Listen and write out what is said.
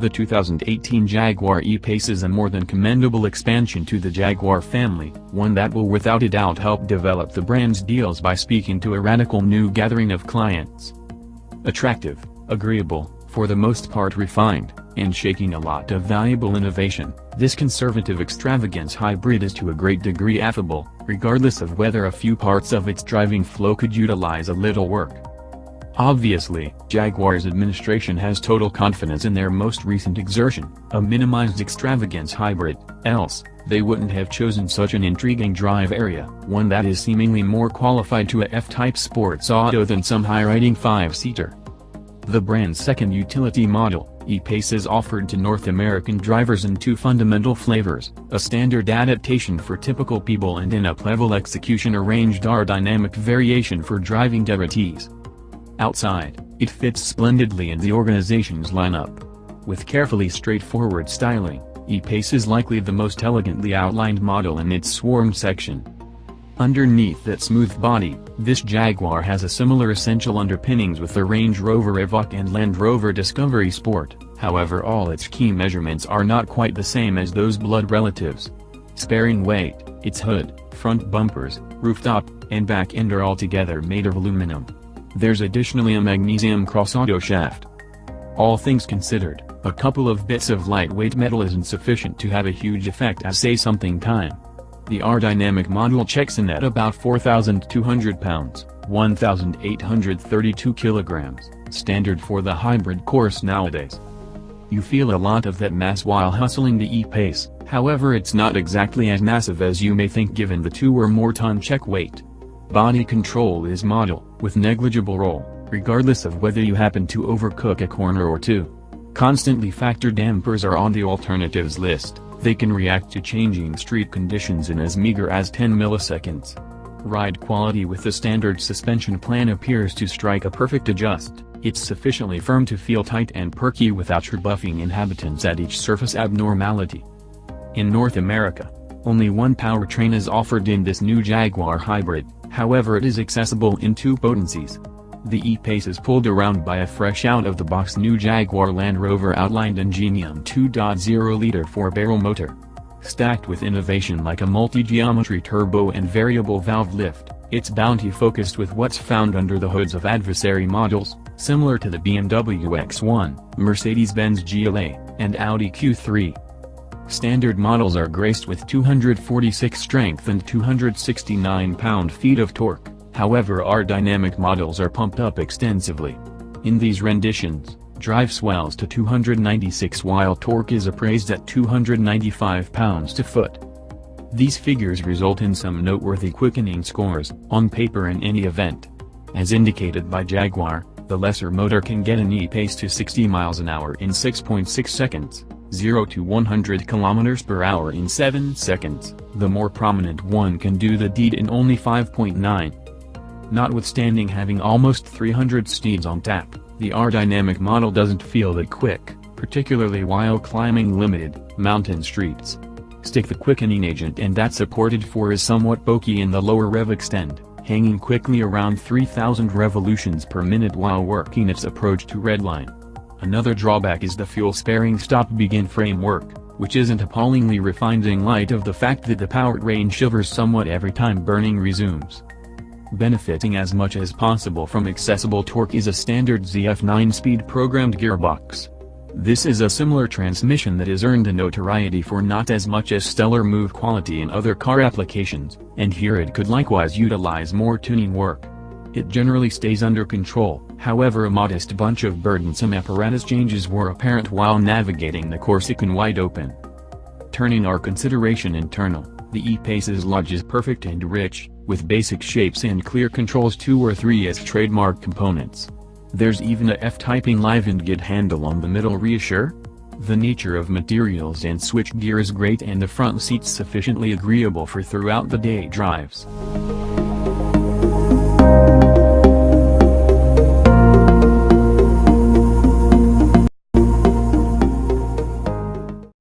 The 2018 Jaguar E-Pace is a more than commendable expansion to the Jaguar family, one that will without a doubt help develop the brand's deals by speaking to a radical new gathering of clients. Attractive, agreeable, for the most part refined, and shaking a lot of valuable innovation, this conservative extravagance hybrid is to a great degree affable, regardless of whether a few parts of its driving flow could utilize a little work. Obviously, Jaguar's administration has total confidence in their most recent exertion, a minimized extravagance hybrid, else, they wouldn't have chosen such an intriguing drive area, one that is seemingly more qualified to a F-Type sports auto than some high-riding 5-seater. The brand's second utility model, E-Pace, is offered to North American drivers in two fundamental flavors, a standard adaptation for typical people and an up-level execution arranged aerodynamic variation for driving devotees. Outside, it fits splendidly in the organization's lineup. With carefully straightforward styling, E-Pace is likely the most elegantly outlined model in its swarm section. Underneath that smooth body, this Jaguar has a similar essential underpinnings with the Range Rover Evoque and Land Rover Discovery Sport, however all its key measurements are not quite the same as those blood relatives. Sparing weight, its hood, front bumpers, rooftop, and back end are altogether made of aluminum. There's additionally a magnesium cross-auto shaft. All things considered, a couple of bits of lightweight metal isn't sufficient to have a huge effect as say-something time. The aerodynamic model checks in at about 4,200 pounds, 1,832 kilograms, standard for the hybrid course nowadays. You feel a lot of that mass while hustling the E-Pace, however it's not exactly as massive as you may think given the 2 or more ton check weight. Body control is model, with negligible roll, regardless of whether you happen to overcook a corner or two. Constantly factor dampers are on the alternatives list. They can react to changing street conditions in as meager as 10 milliseconds. Ride quality with the standard suspension plan appears to strike a perfect adjust. It's sufficiently firm to feel tight and perky without rebuffing inhabitants at each surface abnormality. In North America, only one powertrain is offered in this new Jaguar hybrid, however it is accessible in 2 potencies. The E-Pace is pulled around by a fresh out-of-the-box new Jaguar Land Rover Outlined Ingenium 2.0-liter 4-barrel motor. Stacked with innovation like a multi-geometry turbo and variable valve lift, it's bounty focused with what's found under the hoods of adversary models, similar to the BMW X1, Mercedes-Benz GLA, and Audi Q3. Standard models are graced with 246 strength and 269 pound-feet of torque. However aerodynamic models are pumped up extensively. In these renditions, drive swells to 296 while torque is appraised at 295 pounds-to-foot. These figures result in some noteworthy quickening scores, on paper in any event. As indicated by Jaguar, the lesser motor can get an E-Pace to 60 miles an hour in 6.6 seconds, 0 to 100 kilometers per hour in 7 seconds, the more prominent one can do the deed in only 5.9. Notwithstanding having almost 300 steeds on tap, the aerodynamic model doesn't feel that quick, particularly while climbing limited, mountain streets. Stick the quickening agent and that's supported for is somewhat bulky in the lower rev extend, hanging quickly around 3,000 revolutions per minute while working its approach to redline. Another drawback is the fuel-sparing stop-begin framework, which isn't appallingly refined in light of the fact that the powertrain shivers somewhat every time burning resumes. Benefiting as much as possible from accessible torque is a standard ZF 9-speed programmed gearbox. This is a similar transmission that has earned a notoriety for not as much as stellar move quality in other car applications, and here it could likewise utilize more tuning work. It generally stays under control, however a modest bunch of burdensome apparatus changes were apparent while navigating the Corsican wide open. Turning our consideration internal, the E-Pace's lodge is perfect and rich, with basic shapes and clear controls 2 or 3 as trademark components. There's even a F-Type enlivened gate handle on the middle rear. The nature of materials and switchgear is great and the front seats sufficiently agreeable for throughout the day drives.